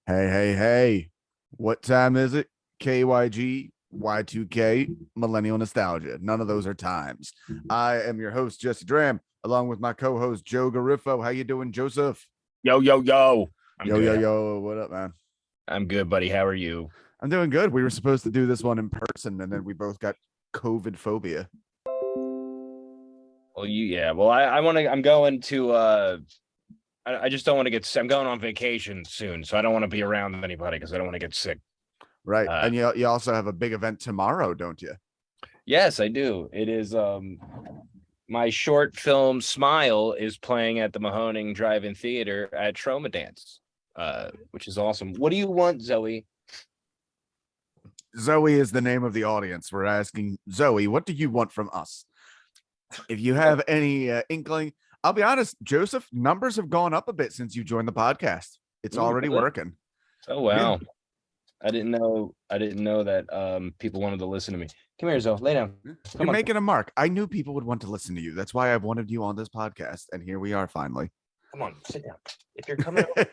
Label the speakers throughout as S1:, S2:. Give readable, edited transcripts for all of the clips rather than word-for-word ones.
S1: Hey, hey, hey. What time is it? KYG, Y2K, Millennial Nostalgia. None of those are times. I am your host, Jesse Draham, along with my co-host, Joe Gariffo. How you doing, Joseph?
S2: Yo, yo, yo. I'm
S1: Yo, yo,
S2: good.
S1: yo. What up, man?
S2: I'm good, buddy. How are you?
S1: I'm doing good. We were supposed to do this one in person, and then we both got COVID phobia.
S2: Well, Well, I want to. I'm going to. I just don't want to get sick. I'm going on vacation soon, so I don't want to be around anybody because I don't want to get sick.
S1: Right.
S2: Uh,
S1: And you also have a big event tomorrow, don't you?
S2: yes, I do. It is. My short film Smile is playing at the Mahoning Drive-In Theater at Trauma Dance, which is awesome. What do you want, Zoe?
S1: Zoe is the name of the audience. We're asking Zoe, what do you want from us? If you have any inkling, I'll be honest, Joseph, numbers have gone up a bit since you joined the podcast. It's already
S2: Really?
S1: working.
S2: Oh wow.
S1: Yeah.
S2: I didn't know that people wanted to listen to me. Come here, Zoe. Lay down.
S1: You're making a mark. I knew people would want to listen to you. That's why I've wanted you on this podcast. And here we are finally.
S2: Come on, sit down. If you're coming over.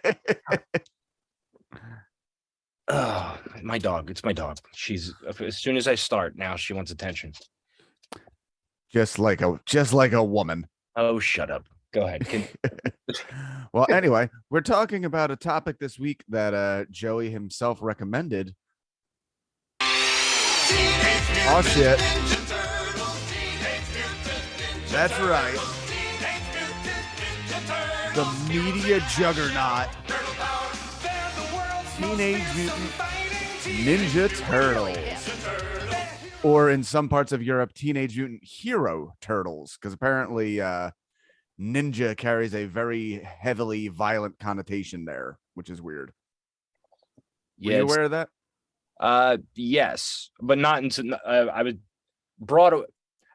S2: Oh, my dog. It's my dog. She's as soon as I start now, she wants attention.
S1: just like a woman.
S2: Oh, shut up. Go ahead.
S1: Well, anyway, we're talking about a topic this week that Joey himself recommended. Oh shit. That's right. The media juggernaut. Teenage Mutant Ninja Turtles. Or in some parts of Europe, Teenage Mutant Hero Turtles, because apparently ninja carries a very heavily violent connotation there, which is weird. Were you aware of that?
S2: Yes, but not until I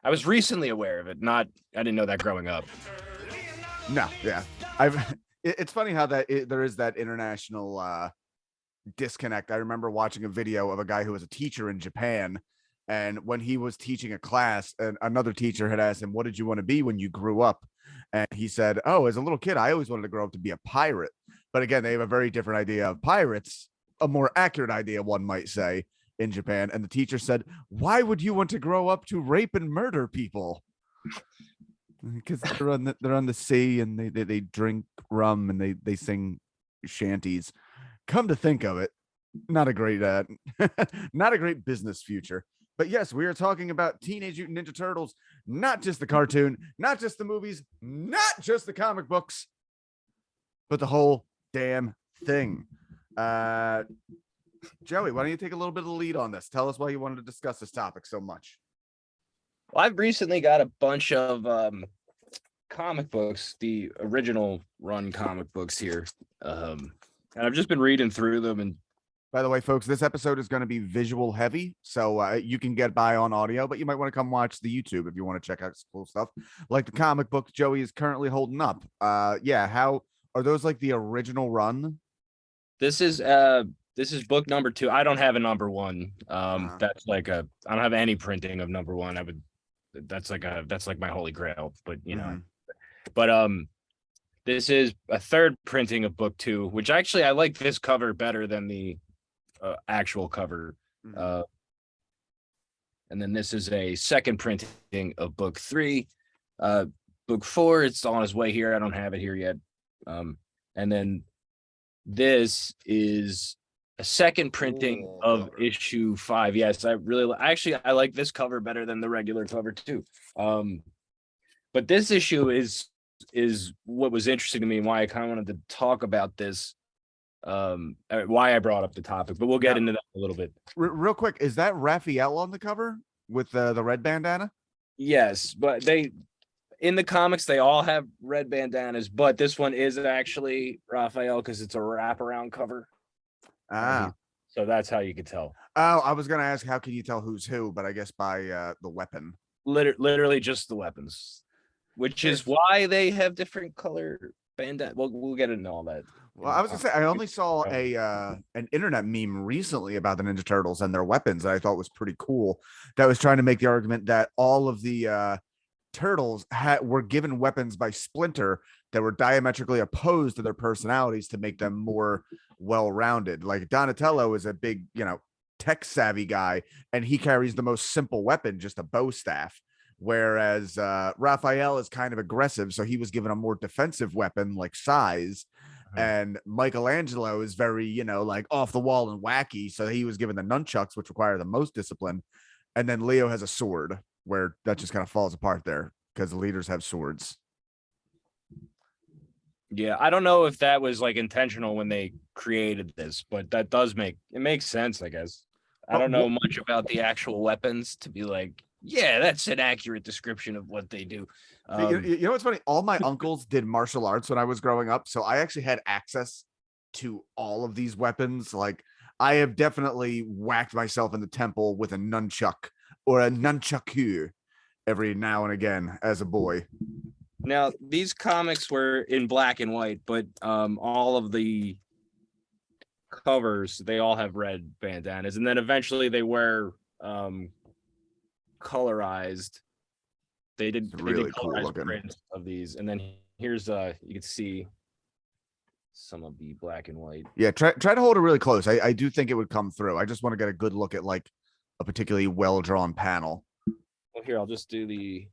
S2: was recently aware of it. I didn't know that growing up.
S1: No, yeah. It's funny how there is that international disconnect. I remember watching a video of a guy who was a teacher in Japan, and when he was teaching a class, and another teacher had asked him, "What did you want to be when you grew up?" And he said, "Oh, as a little kid, I always wanted to grow up to be a pirate." But again, they have a very different idea of pirates, a more accurate idea, one might say, in Japan. And the teacher said, "Why would you want to grow up to rape and murder people?" Because they're on the sea, and they drink rum, and they sing shanties. Come to think of it, not a great not a great business future. But yes, we are talking about Teenage Mutant Ninja Turtles, not just the cartoon, not just the movies, not just the comic books, but the whole damn thing. Joey, why don't you take a little bit of the lead on this? Tell us why you wanted to discuss this topic so much.
S2: Well, I've recently got a bunch of comic books, the original run comic books here, and I've just been reading through them. And
S1: by the way, folks, this episode is going to be visual heavy, so you can get by on audio, but you might want to come watch the YouTube if you want to check out some cool stuff, like the comic book Joey is currently holding up. Yeah, how are those like the original run?
S2: This is book number 2. I don't have a number 1. That's like I don't have any printing of number 1. That's like my holy grail, but you know. But this is a third printing of book 2, which actually I like this cover better than the actual cover. And then this is a second printing of book 3. Book 4, it's on its way here. I don't have it here yet. And then this is a second printing of issue 5. Yes, I like this cover better than the regular cover too. But this issue is what was interesting to me and why I kind of wanted to talk about this. Why I brought up the topic, but we'll get into that a little bit.
S1: Real quick, is that Rafael on the cover with the red bandana?
S2: Yes, but in the comics they all have red bandanas, but this one is actually Rafael because it's a wraparound cover. So that's how you could tell.
S1: Oh, I was gonna ask how can you tell who's who, but I guess by the weapon.
S2: Literally just the weapons, which is why they have different color bandana. We'll get into all that.
S1: Well, I was gonna say I only saw an internet meme recently about the Ninja Turtles and their weapons that I thought was pretty cool. That was trying to make the argument that all of the turtles were given weapons by Splinter that were diametrically opposed to their personalities to make them more well-rounded. Like Donatello is a big, tech savvy guy, and he carries the most simple weapon, just a bow staff. Whereas Raphael is kind of aggressive, so he was given a more defensive weapon like size. And Michelangelo is very, like off the wall and wacky, so he was given the nunchucks, which require the most discipline. And then Leo has a sword, where that just kind of falls apart there because the leaders have swords.
S2: Yeah, I don't know if that was like intentional when they created this, but that does makes sense, I guess. I don't know much about the actual weapons to be like, yeah, that's an accurate description of what they do.
S1: You know what's funny? All my uncles did martial arts when I was growing up, so I actually had access to all of these weapons. Like, I have definitely whacked myself in the temple with a nunchuck or a nunchaku every now and again as a boy.
S2: Now, these comics were in black and white, but all of the covers, they all have red bandanas, and then eventually they were colorized. They did
S1: really cool looking
S2: prints of these, and then here's you can see some of the black and white.
S1: Yeah, try to hold it really close. I do think it would come through. I just want to get a good look at like a particularly well-drawn panel.
S2: Well, here, I'll just do the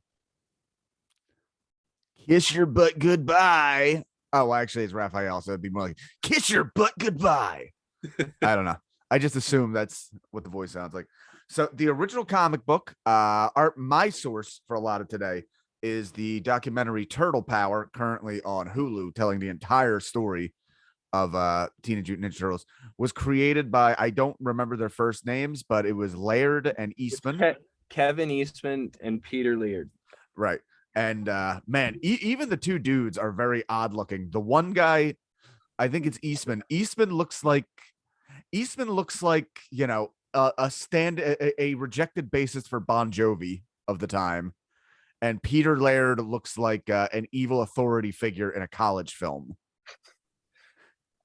S1: kiss your butt goodbye. Oh, well, actually, it's Raphael, so it'd be more like kiss your butt goodbye. I don't know. I just assume that's what the voice sounds like. So the original comic book, my source for a lot of today is the documentary Turtle Power, currently on Hulu, telling the entire story of Teenage Mutant Ninja Turtles. Was created by, I don't remember their first names, but it was Laird and Eastman.
S2: Kevin Eastman and Peter Laird.
S1: Right. And man, even the two dudes are very odd looking. The one guy, I think it's Eastman. Eastman looks like, a rejected bassist for Bon Jovi of the time. And Peter Laird looks like an evil authority figure in a college film.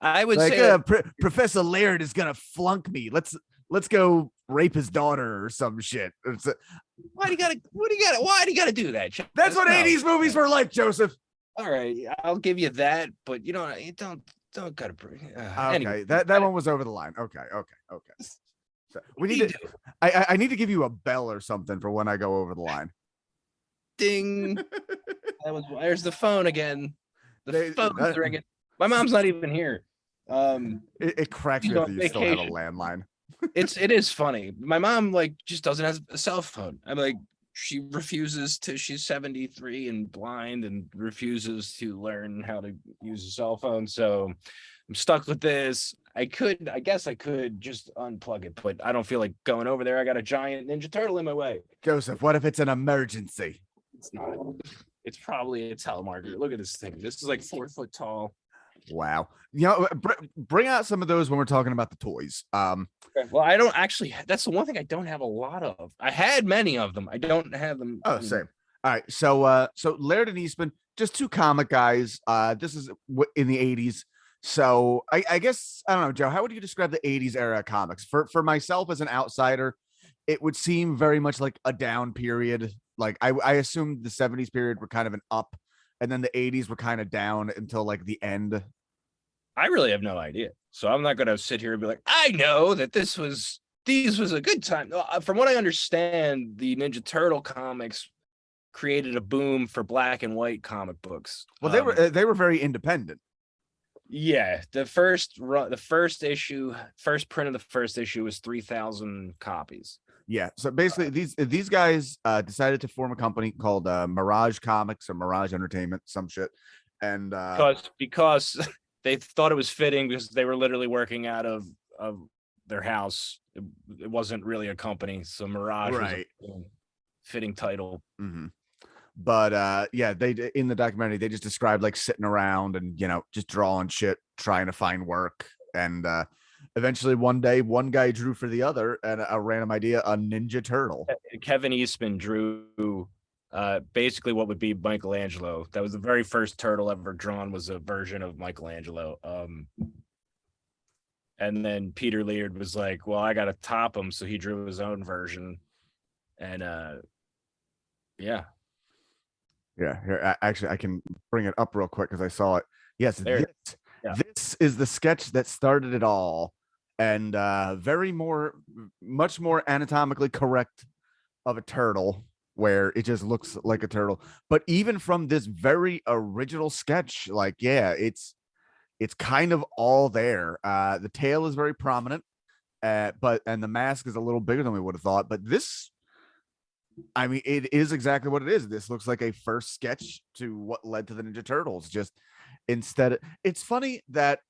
S2: I would say
S1: Professor Laird is gonna flunk me. Let's go rape his daughter or some shit.
S2: Why do you gotta do that?
S1: That's what 80s movies were like, Joseph.
S2: All right, I'll give you that, but you don't gotta bring.
S1: Okay,
S2: anyway,
S1: that one was over the line. Okay. So we need to. I need to give you a bell or something for when I go over the line.
S2: Ding. There's the phone again. The phone's ringing. My mom's not even here.
S1: It cracks me up that you still have a landline.
S2: It is funny. My mom just doesn't have a cell phone. I'm like, she refuses to. She's 73 and blind and refuses to learn how to use a cell phone. So I'm stuck with this. I guess I could just unplug it, but I don't feel like going over there. I got a giant Ninja Turtle in my way.
S1: Joseph, what if it's an emergency?
S2: It's not. It's probably a telemarketer. Look at this thing. This is like 4 foot tall.
S1: Wow. Bring out some of those when we're talking about the toys.
S2: Okay. Well, I don't actually. That's the one thing I don't have a lot of. I had many of them. I don't have them.
S1: Oh, same. All right. So Laird and Eastman, just two comic guys. This is in the 80s. So I guess, I don't know, Joe, how would you describe the 80s era comics? For myself as an outsider, it would seem very much like a down period. Like I assumed the 70s period were kind of an up, and then the 80s were kind of down until like the end.
S2: I really have no idea. So I'm not going to sit here and be like, I know that these was a good time. From what I understand, the Ninja Turtle comics created a boom for black and white comic books.
S1: Well, they were very independent.
S2: Yeah, the first print of the first issue was 3,000 copies.
S1: Yeah, so basically these guys decided to form a company called Mirage Comics or Mirage Entertainment, some shit, and
S2: because they thought it was fitting because they were literally working out of their house. It wasn't really a company, so Mirage was a fitting title.
S1: Mm-hmm. But yeah, they in the documentary they just described like sitting around and just drawing shit, trying to find work, and eventually one day one guy drew for the other, and a random idea, a Ninja Turtle.
S2: Kevin Eastman drew basically what would be Michelangelo. That was the very first turtle ever drawn, was a version of Michelangelo. And then Peter Laird was like, well, I gotta top him, so he drew his own version. And yeah,
S1: Yeah, here, actually, I can bring it up real quick because I saw it. Yes,
S2: There. Yeah.
S1: this is the sketch that started it all, and much more anatomically correct of a turtle, where it just looks like a turtle. But even from this very original sketch, like, yeah, it's kind of all there. The tail is very prominent, and the mask is a little bigger than we would have thought. But this, I mean, it is exactly what it is. This looks like a first sketch to what led to the Ninja Turtles. Just it's funny that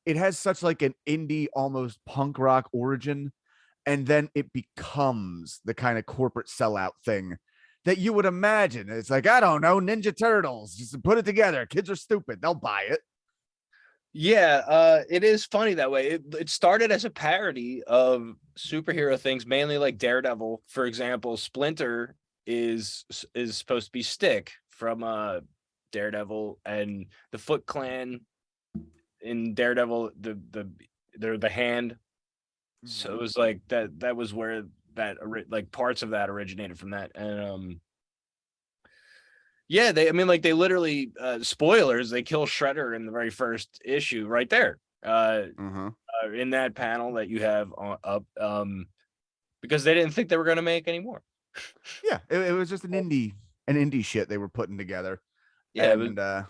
S1: it has such like an indie, almost punk rock origin, and then it becomes the kind of corporate sellout thing that you would imagine. It's like, I don't know, Ninja Turtles, just put it together. Kids are stupid, they'll buy it.
S2: Yeah, it is funny that way. It started as a parody of superhero things, mainly like Daredevil. For example, Splinter is supposed to be Stick from Daredevil, and the Foot Clan in Daredevil, they're the hand. So it was like that was where that like parts of that originated from that. And yeah, they literally spoilers, they kill Shredder in the very first issue right there. In that panel that you have up because they didn't think they were going to make any more.
S1: Yeah, it was just an indie shit they were putting together.
S2: Yeah,
S1: and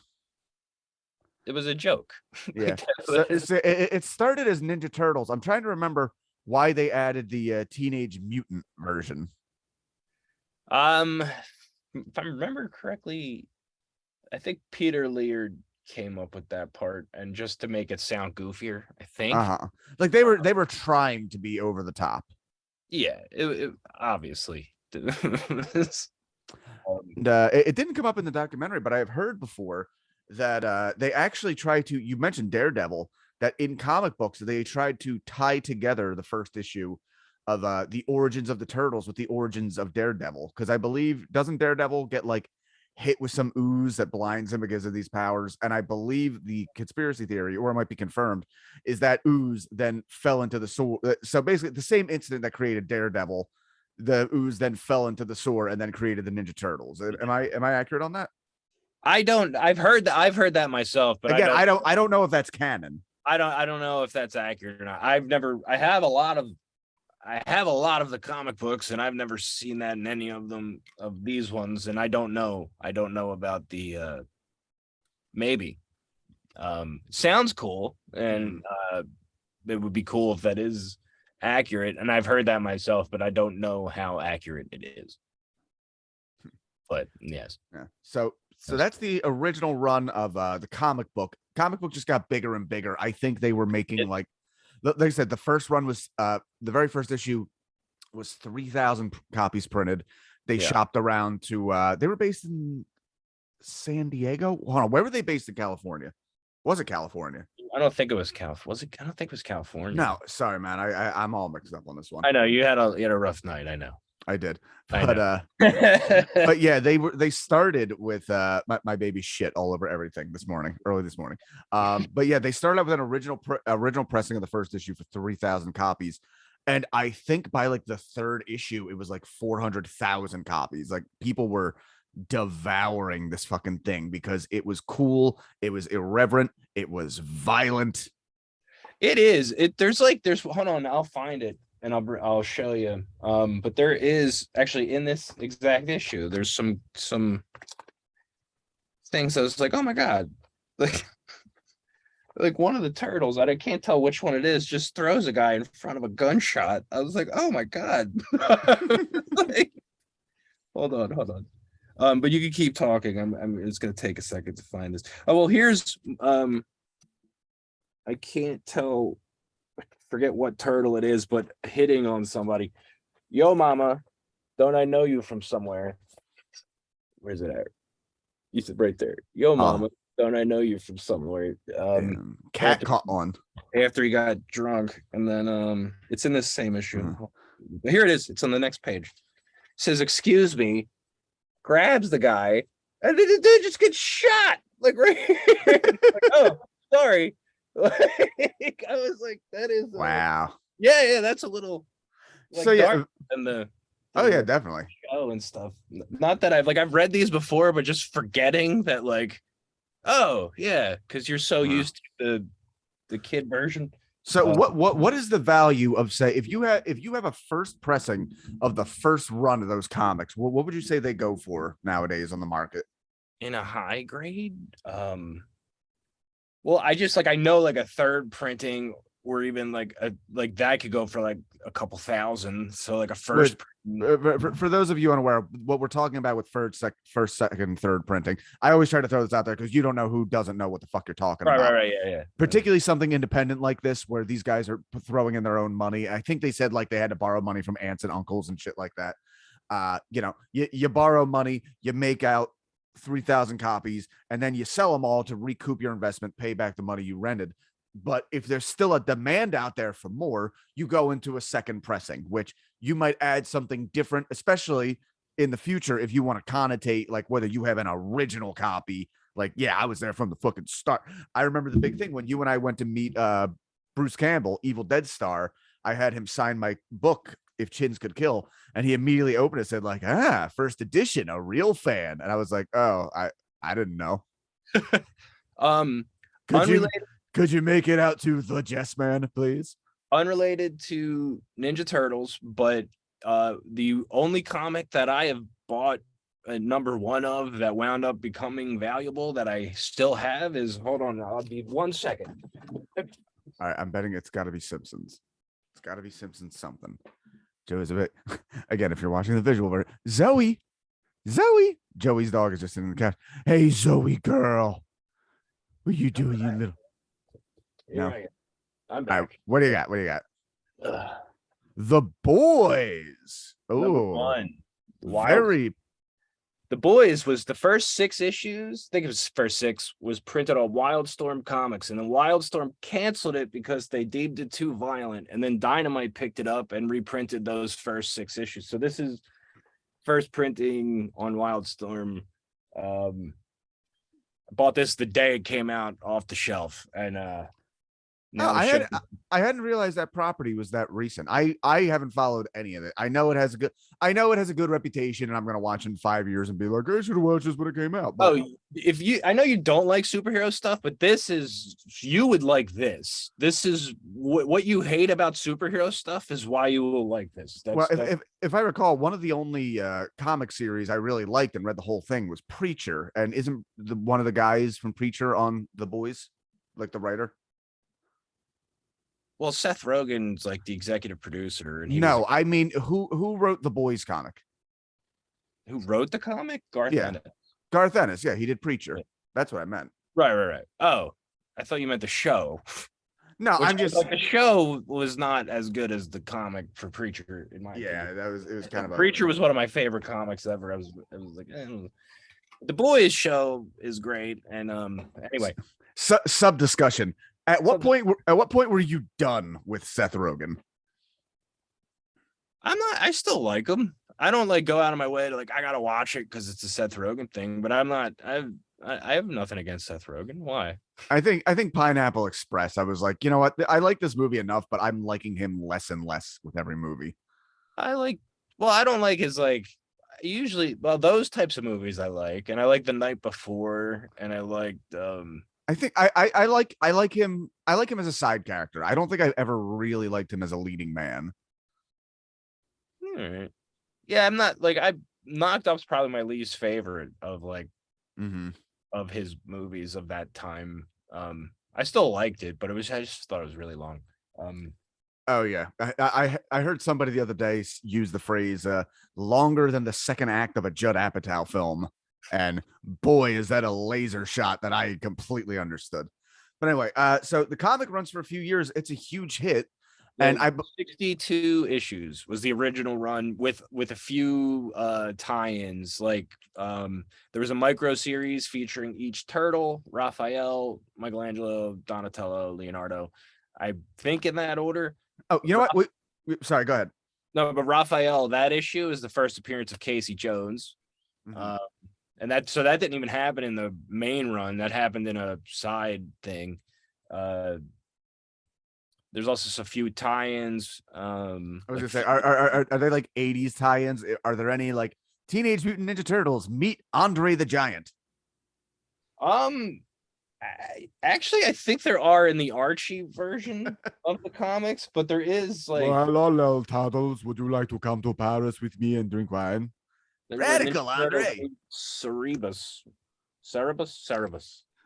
S2: it was a joke.
S1: Yeah. So it started as Ninja Turtles. I'm trying to remember why they added the Teenage Mutant version.
S2: If I remember correctly, I think Peter Laird came up with that part, and just to make it sound goofier, I think.
S1: Like they were trying to be over the top.
S2: Yeah, it obviously.
S1: And it didn't come up in the documentary, but I have heard before that they actually try to. You mentioned Daredevil. That in comic books they tried to tie together the first issue of the origins of the Turtles with the origins of Daredevil, because I believe, doesn't Daredevil get like hit with some ooze that blinds him because of these powers? And I believe the conspiracy theory, or it might be confirmed, is that ooze then fell into the sword. So basically, the same incident that created Daredevil, the ooze then fell into the sewer and then created the Ninja Turtles. Am I accurate on that?
S2: I've heard that myself, but
S1: again, I don't know if that's canon.
S2: I don't know if that's accurate or not. I have a lot of the comic books, and I've never seen that in any of them, of these ones, and I don't know about the maybe. Sounds cool, and it would be cool if that is accurate, and I've heard that myself, but I don't know how accurate it is. But yes.
S1: Yeah. So that's the original run of the comic book. Comic book just got bigger and bigger. I think they were making like I said, the first run was the very first issue was 3,000 copies printed. They shopped around to they were based in San Diego. Hold on, where were they based in California? Was it California?
S2: I don't think it was California. Was it? I don't think it was California.
S1: No, sorry, man. I'm all mixed up on this one.
S2: I know you had a rough night. I know.
S1: I did, but yeah, they started with my baby shit all over everything early this morning. But yeah, they started out with an original pressing of the first issue for 3,000 copies, and I think by like the third issue, it was like 400,000 copies. Like people were devouring this fucking thing because it was cool, it was irreverent, it was violent.
S2: It is. There's hold on, I'll find it. And I'll show you. But there is actually in this exact issue, there's some things I was like, oh my god, like one of the turtles, I can't tell which one it is, just throws a guy in front of a gunshot. I was like, oh my god. Like, hold on. But you can keep talking. It's gonna take a second to find this. Oh well, here's I can't tell. Forget what turtle it is, but hitting on somebody. Yo, mama, don't I know you from somewhere? Where's it at? You said right there. Yo, mama, don't I know you from somewhere?
S1: Cat caught on
S2: after he got drunk, and then it's in this same issue. Here it is. It's on the next page. It says, "Excuse me," grabs the guy, and then dude just gets shot. Like right here. Like, oh, sorry. Like, I was like, that is
S1: wow.
S2: Yeah, that's a little like,
S1: so yeah,
S2: and the
S1: Oh yeah, definitely.
S2: Show and stuff. Not that I've read these before, but just forgetting that like, oh yeah, because you're so used to the kid version.
S1: So what is the value of, say, if you have a first pressing of the first run of those comics, what would you say they go for nowadays on the market?
S2: In a high grade? Well, I just like I know like a third printing or even like that could go for like a couple thousand. So like a first
S1: for those of you unaware, what we're talking about with first, second, third printing, I always try to throw this out there because you don't know who doesn't know what the fuck you're talking about.
S2: Right, yeah.
S1: Particularly something independent like this, where these guys are throwing in their own money. I think they said like they had to borrow money from aunts and uncles and shit like that. You borrow money, you make out 3,000 copies, and then you sell them all to recoup your investment, pay back the money you rented. But if there's still a demand out there for more, you go into a second pressing, which you might add something different, especially in the future if you want to connotate like whether you have an original copy. Like, yeah, I was there from the fucking start. I remember the big thing when you and I went to meet Bruce Campbell, Evil Dead Star. I had him sign my book, If Chins Could Kill, and he immediately opened it and said like, first edition, a real fan. And I was like, oh, I didn't know. Could you make it out to the Jess Man, please?
S2: Unrelated to Ninja Turtles, but the only comic that I have bought a number one of that wound up becoming valuable that I still have is, hold on, I'll be 1 second.
S1: All right, I'm betting it's got to be Simpsons. It's got to be Simpsons something. Joe is a bit, again, if you're watching the visual version, Zoe, Joey's dog is just sitting in the couch. Hey, Zoe girl, what you doing, you little? No.
S2: I'm back.
S1: Right, what do you got? The Boys. Oh, very.
S2: The Boys was the first 6 issues. I think it was first 6 was printed on Wildstorm Comics, and then Wildstorm canceled it because they deemed it too violent. And then Dynamite picked it up and reprinted those first 6 issues. So this is first printing on Wildstorm. I bought this the day it came out off the shelf, and
S1: no, I hadn't realized that property was that recent. I haven't followed any of it. I know it has a good reputation, and I'm gonna watch in 5 years and be like, I should have watched this when it came out. But
S2: I know you don't like superhero stuff, but you would like this. This is what you hate about superhero stuff is why you will like this.
S1: If I recall, one of the only comic series I really liked and read the whole thing was Preacher, and isn't one of the guys from Preacher on The Boys, like the writer?
S2: Well, Seth Rogen's like the executive producer, and
S1: I mean, who wrote the Boys comic?
S2: Who wrote the comic? Garth Ennis.
S1: Garth Ennis, yeah, he did Preacher. That's what I meant.
S2: Right. Oh, I thought you meant the show.
S1: No, I'm just
S2: like the show was not as good as the comic for Preacher in my
S1: opinion. It was kind of
S2: Preacher was one of my favorite comics ever. I was like, the Boys show is great, and anyway,
S1: sub discussion. At what point were you done with Seth Rogen?
S2: I still like him. I don't like go out of my way to like I gotta watch it because it's a Seth Rogen thing, but I'm not. I have nothing against Seth Rogen. Why?
S1: I think Pineapple Express. I was like, you know what? I like this movie enough, but I'm liking him less and less with every movie.
S2: I don't like his like usually. Well, those types of movies I like, and I like The Night Before, and I liked.
S1: I think I like him. I like him as a side character. I don't think I ever really liked him as a leading man.
S2: All right. Yeah, I'm not like Knocked Up's probably my least favorite of like of his movies of that time. I still liked it, but I just thought it was really long.
S1: Oh yeah, I heard somebody the other day use the phrase "longer than the second act of a Judd Apatow film." And boy, is that a laser shot that I completely understood. But anyway, so the comic runs for a few years. It's a huge hit. And
S2: 62 issues was the original run with a few tie-ins. Like there was a micro series featuring each turtle, Rafael, Michelangelo, Donatello, Leonardo. I think in that order.
S1: Oh, you know what? Sorry, go ahead.
S2: No, but Rafael, that issue is the first appearance of Casey Jones. And that didn't even happen in the main run. That happened in a side thing. There's also a few tie-ins.
S1: I was gonna say, are they like 80s tie-ins? Are there any like Teenage Mutant Ninja Turtles meet Andre the Giant?
S2: Actually, I think there are in the Archie version of the comics, but there is like
S1: hello, Turtles. Would you like to come to Paris with me and drink wine? Radical Andre.
S2: Cerebus.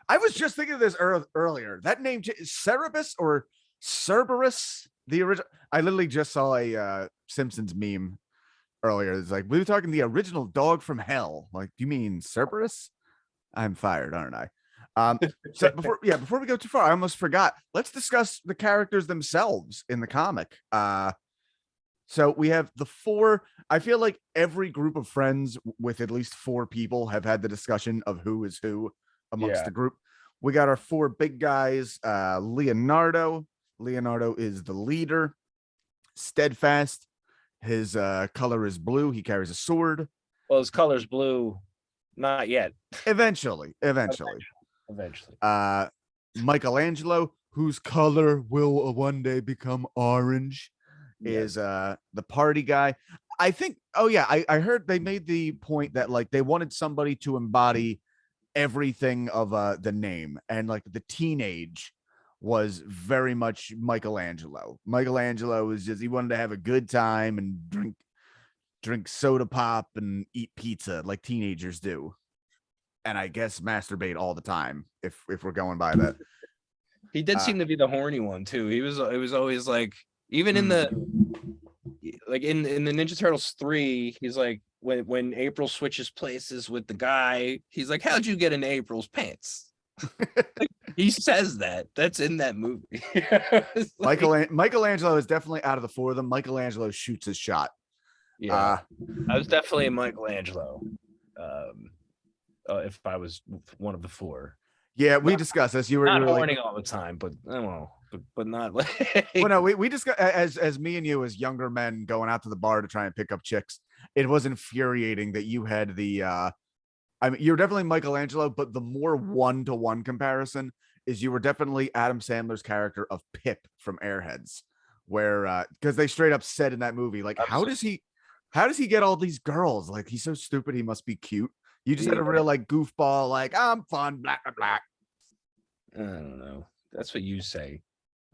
S1: I was just thinking of this earlier. That name is Cerebus or Cerberus. The original. I literally just saw a Simpsons meme earlier. It's like we were talking the original dog from hell. Like, do you mean Cerberus? I'm fired, aren't I? So before we go too far, I almost forgot. Let's discuss the characters themselves in the comic. So we have the four. I feel like every group of friends with at least four people have had the discussion of who is who amongst the group. We got our four big guys. Leonardo. Leonardo is the leader. Steadfast. His color is blue. He carries a sword.
S2: Well, his color's blue. Not yet.
S1: Eventually. Michelangelo, whose color will one day become orange, is the party guy. I think. Oh yeah, I heard they made the point that like they wanted somebody to embody everything of the name, and like the teenage was very much Michelangelo. Michelangelo was just, he wanted to have a good time and drink soda pop and eat pizza like teenagers do, and I guess masturbate all the time if we're going by that.
S2: He did seem to be the horny one too. It was always like, even in the like in the Ninja Turtles 3, he's like, when April switches places with the guy, he's like, how'd you get in April's pants? Like, he says that. That's in that movie.
S1: Like, Michelangelo is definitely out of the four of them. Michelangelo shoots his shot.
S2: I was definitely a Michelangelo. If I was one of the four.
S1: Yeah, we discussed this. You were
S2: not horny
S1: like,
S2: all the time, but but not like.
S1: Well, no, we discussed as me and you as younger men going out to the bar to try and pick up chicks. It was infuriating that you had the. I mean, you're definitely Michelangelo, but the more one-to-one comparison is you were definitely Adam Sandler's character of Pip from Airheads, where because they straight up said in that movie, like, how does he get all these girls? Like, he's so stupid, he must be cute. You just had a real like goofball, like, I'm fun, black.
S2: I don't know. That's what you say.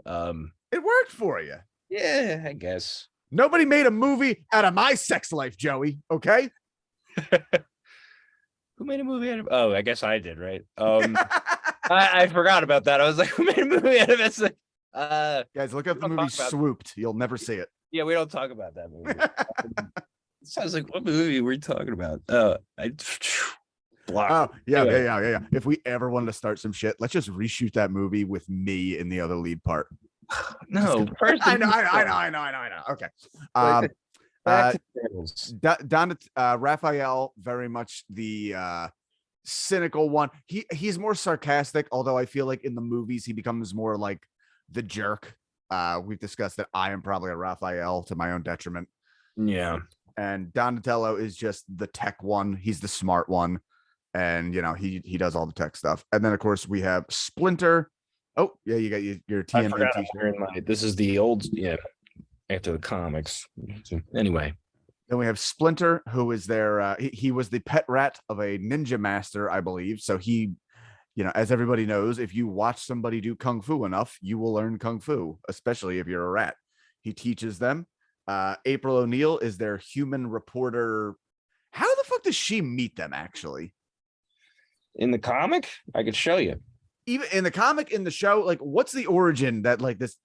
S1: It worked for you.
S2: Yeah, I guess.
S1: Nobody made a movie out of my sex life, Joey. Okay.
S2: Who made a movie out of? Oh, I guess I did, right? I forgot about that. I was like, who made a movie out of it? Like,
S1: guys, look up the movie Swooped. You'll never see it.
S2: Yeah, we don't talk about that movie. It sounds like, what movie were you talking about?
S1: Block. Oh, yeah. If we ever wanted to start some shit, let's just reshoot that movie with me in the other lead part.
S2: No,
S1: I know. Okay. Rafael, very much the cynical one. He's more sarcastic, although I feel like in the movies he becomes more like the jerk. We've discussed that I am probably a Rafael to my own detriment.
S2: Yeah.
S1: And Donatello is just the tech one. He's the smart one. And he does all the tech stuff. And then of course we have Splinter. Oh yeah, you got your TMNT.
S2: This is the old after the comics. Anyway,
S1: then we have Splinter, who is their he was the pet rat of a ninja master, I believe. So he, as everybody knows, if you watch somebody do kung fu enough, you will learn kung fu, especially if you're a rat. He teaches them. April O'Neil is their human reporter. How the fuck does she meet them actually?
S2: In the comic, I could show you.
S1: Even in the comic, in the show, like, what's the origin that like this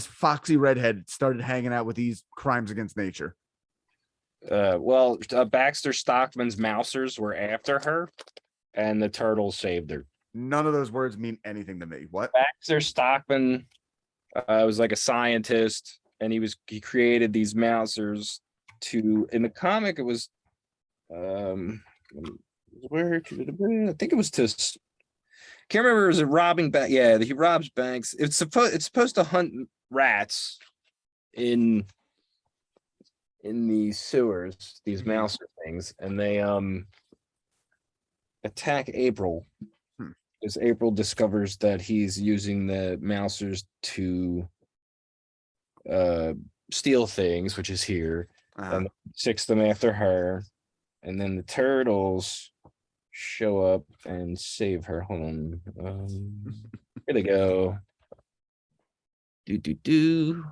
S1: foxy redhead started hanging out with these crimes against nature?
S2: Baxter Stockman's Mousers were after her, and the turtles saved her.
S1: None of those words mean anything to me. What?
S2: Baxter Stockman was like a scientist, and he created these Mousers in the comic, it was where I think it was to can't remember, was it robbing bank? Yeah, he robs banks. It's supposed to hunt rats in these sewers, these mouser things, and they attack April because April discovers that he's using the mousers to steal things, which is here,
S1: Uh-huh.
S2: and six them after her, and then the turtles show up and save her. Hold on. Here they go. Do.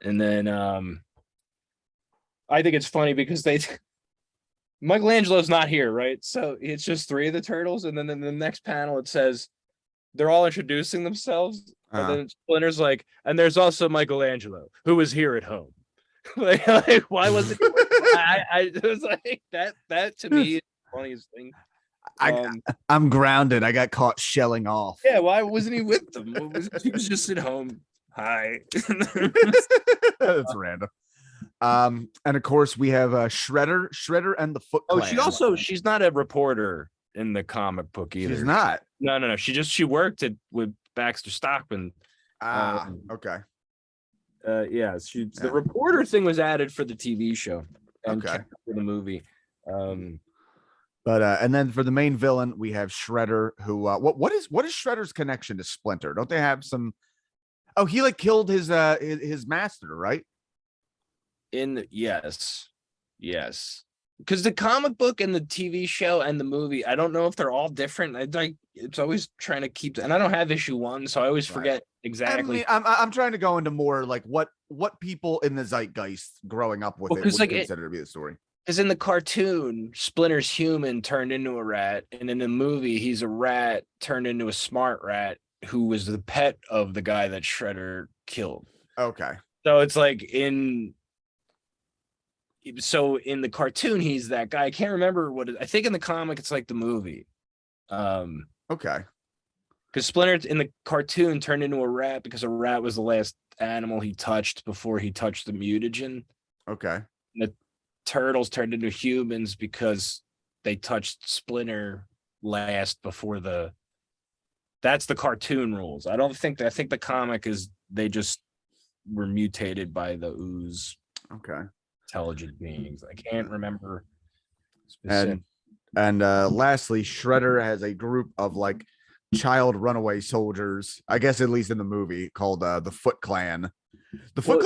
S2: And then I think it's funny because Michelangelo's not here, right? So it's just three of the turtles, and then in the next panel it says they're all introducing themselves, and
S1: Uh-huh.
S2: then Splinter's like, and there's also Michelangelo who was here at home. like, why wasn't he? I it was like that to me is the funniest thing.
S1: I I'm grounded. I got caught shelling off.
S2: Yeah, why wasn't he with them? He was just at home. Hi.
S1: That's random. And of course we have Shredder and the Foot Clan.
S2: She's not a reporter in the comic book either.
S1: She's not.
S2: No. She worked with Baxter Stockman.
S1: Okay.
S2: Yeah, the reporter thing was added for the TV show and
S1: okay.
S2: for the movie.
S1: But and then for the main villain, we have Shredder, who what is Shredder's connection to Splinter? Don't they have some? Oh, he like killed his master, right?
S2: Yes. Because the comic book and the TV show and the movie, I don't know if they're all different. It's always trying to keep, and I don't have issue 1, so I always forget exactly.
S1: I mean, I'm trying to go into more like what people in the zeitgeist growing up with it would consider to be the story.
S2: Because in the cartoon, Splinter's human turned into a rat, and in the movie, he's a rat turned into a smart rat who was the pet of the guy that Shredder killed.
S1: Okay.
S2: So it's like in the cartoon, he's that guy. I can't remember I think in the comic, it's like the movie.
S1: Okay.
S2: Because Splinter in the cartoon turned into a rat because a rat was the last animal he touched before he touched the mutagen.
S1: Okay.
S2: And the turtles turned into humans because they touched Splinter last before that's the cartoon rules. I think the comic is they just were mutated by the ooze.
S1: Okay.
S2: Intelligent beings. I can't remember.
S1: And lastly, Shredder has a group of like child runaway soldiers, I guess at least in the movie, called the Foot Clan. The Foot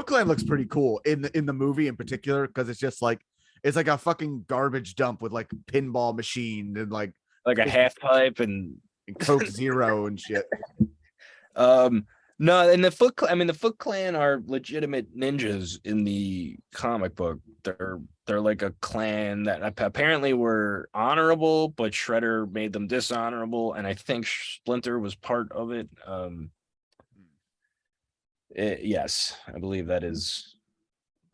S1: Clan looks pretty cool in the movie in particular, because it's just like it's like a fucking garbage dump with like pinball machine and like
S2: a half pipe and
S1: Coke Zero and shit.
S2: No, and the Foot Clan are legitimate ninjas in the comic book. They're like a clan that apparently were honorable, but Shredder made them dishonorable, and I think Splinter was part of it. Yes, I believe that is.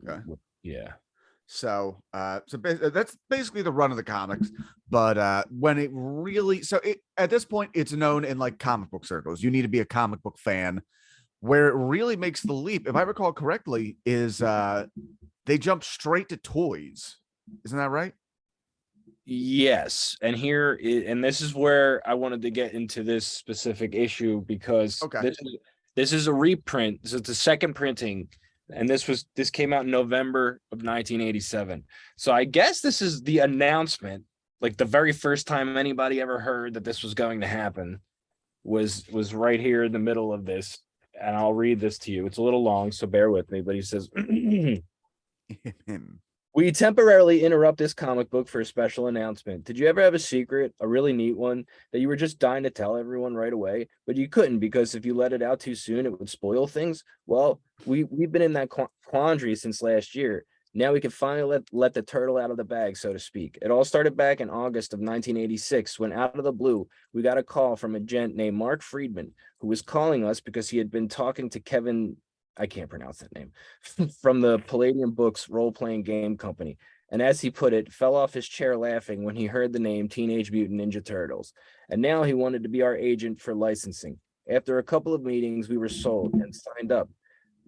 S1: Okay.
S2: Yeah.
S1: So that's basically the run of the comics. But when it really, at this point, it's known in like comic book circles. You need to be a comic book fan. Where it really makes the leap, if I recall correctly, is they jump straight to toys. Isn't that right?
S2: Yes, and this is where I wanted to get into this specific issue, because this is a reprint. This is the second printing, and this came out in November of 1987. So I guess this is the announcement, like the very first time anybody ever heard that this was going to happen was right here in the middle of this. And I'll read this to you. It's a little long, so bear with me. But he says, we temporarily interrupt this comic book for a special announcement. Did you ever have a secret, a really neat one, that you were just dying to tell everyone right away, but you couldn't because if you let it out too soon, it would spoil things? Well, we've been in that quandary since last year. Now we can finally let the turtle out of the bag, so to speak. It all started back in August of 1986 when, out of the blue, we got a call from a gent named Mark Friedman, who was calling us because he had been talking to Kevin, I can't pronounce that name, from the Palladium Books role-playing game company. And as he put it, fell off his chair laughing when he heard the name Teenage Mutant Ninja Turtles. And now he wanted to be our agent for licensing. After a couple of meetings, we were sold and signed up.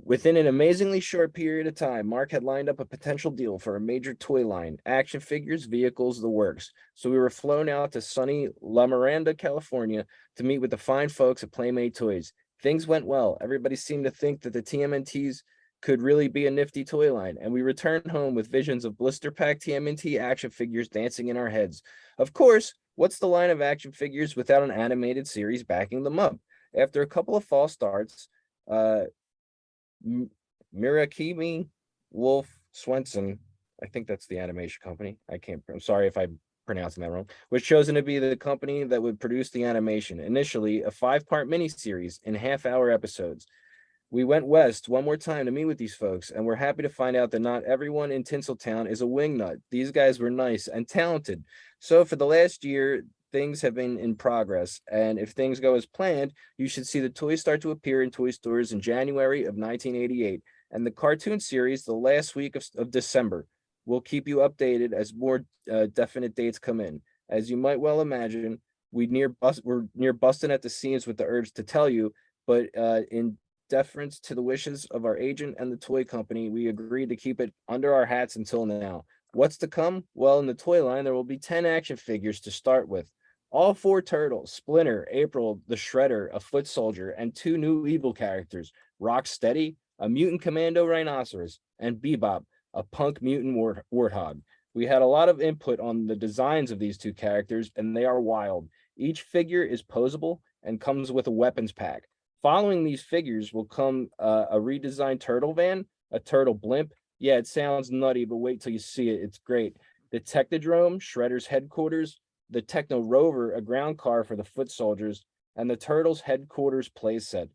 S2: Within an amazingly short period of time, Mark had lined up a potential deal for a major toy line, action figures, vehicles, the works. So we were flown out to sunny La Miranda, California, to meet with the fine folks at Playmate Toys. Things went well. Everybody seemed to think that the TMNTs could really be a nifty toy line, and we returned home with visions of blister-packed TMNT action figures dancing in our heads. Of course, what's the line of action figures without an animated series backing them up? After a couple of false starts, Uh, Murakami Wolf Swenson, I think that's the animation company. I'm sorry if I'm pronouncing that wrong, was chosen to be the company that would produce the animation. Initially, a 5-part miniseries in half-hour episodes. We went west one more time to meet with these folks, and we're happy to find out that not everyone in Tinseltown is a wingnut. These guys were nice and talented. So for the last year, things have been in progress, and if things go as planned, you should see the toys start to appear in toy stores in January of 1988, and the cartoon series the last week of December. We'll keep you updated as more definite dates come in. As you might well imagine, we're near busting at the seams with the urge to tell you, but in deference to the wishes of our agent and the toy company, we agreed to keep it under our hats until now. What's to come? Well, in the toy line, there will be 10 action figures to start with. All 4 turtles, Splinter, April, the Shredder, a foot soldier, and 2 new evil characters, Rocksteady, a mutant commando rhinoceros, and Bebop, a punk mutant warthog. We had a lot of input on the designs of these 2 characters, and they are wild. Each figure is posable and comes with a weapons pack. Following these figures will come a redesigned turtle van, a turtle blimp. Yeah, it sounds nutty, but wait till you see it. It's great. The Technodrome, Shredder's headquarters, the Techno Rover, a ground car for the foot soldiers, and the Turtles headquarters playset.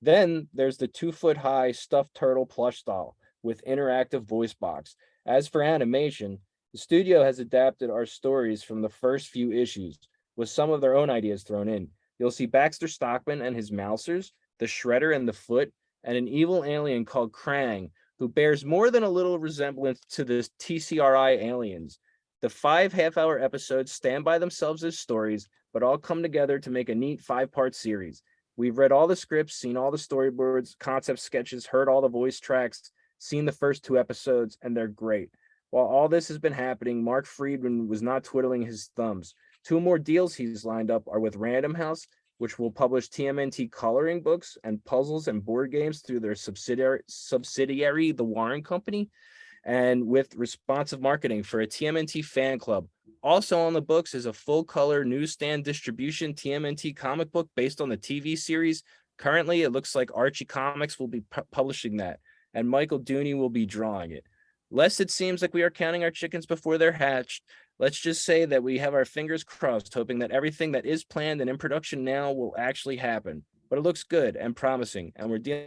S2: Then there's the 2-foot-high stuffed turtle plush doll with interactive voice box. As for animation, the studio has adapted our stories from the first few issues with some of their own ideas thrown in. You'll see Baxter Stockman and his Mousers, the Shredder and the Foot, and an evil alien called Krang, who bears more than a little resemblance to the TCRI aliens. The 5 half-hour episodes stand by themselves as stories, but all come together to make a neat 5-part series. We've read all the scripts, seen all the storyboards, concept sketches, heard all the voice tracks, seen the first 2 episodes, and they're great. While all this has been happening, Mark Friedman was not twiddling his thumbs. 2 more deals he's lined up are with Random House, which will publish TMNT coloring books and puzzles and board games through their subsidiary, the Warren Company, and with responsive marketing for a TMNT fan club. Also on the books is a full-color newsstand distribution TMNT comic book based on the TV series. Currently, it looks like Archie Comics will be publishing that, and Michael Dooney will be drawing it. Lest it seems like we are counting our chickens before they're hatched, let's just say that we have our fingers crossed, hoping that everything that is planned and in production now will actually happen. But it looks good and promising, and we're dealing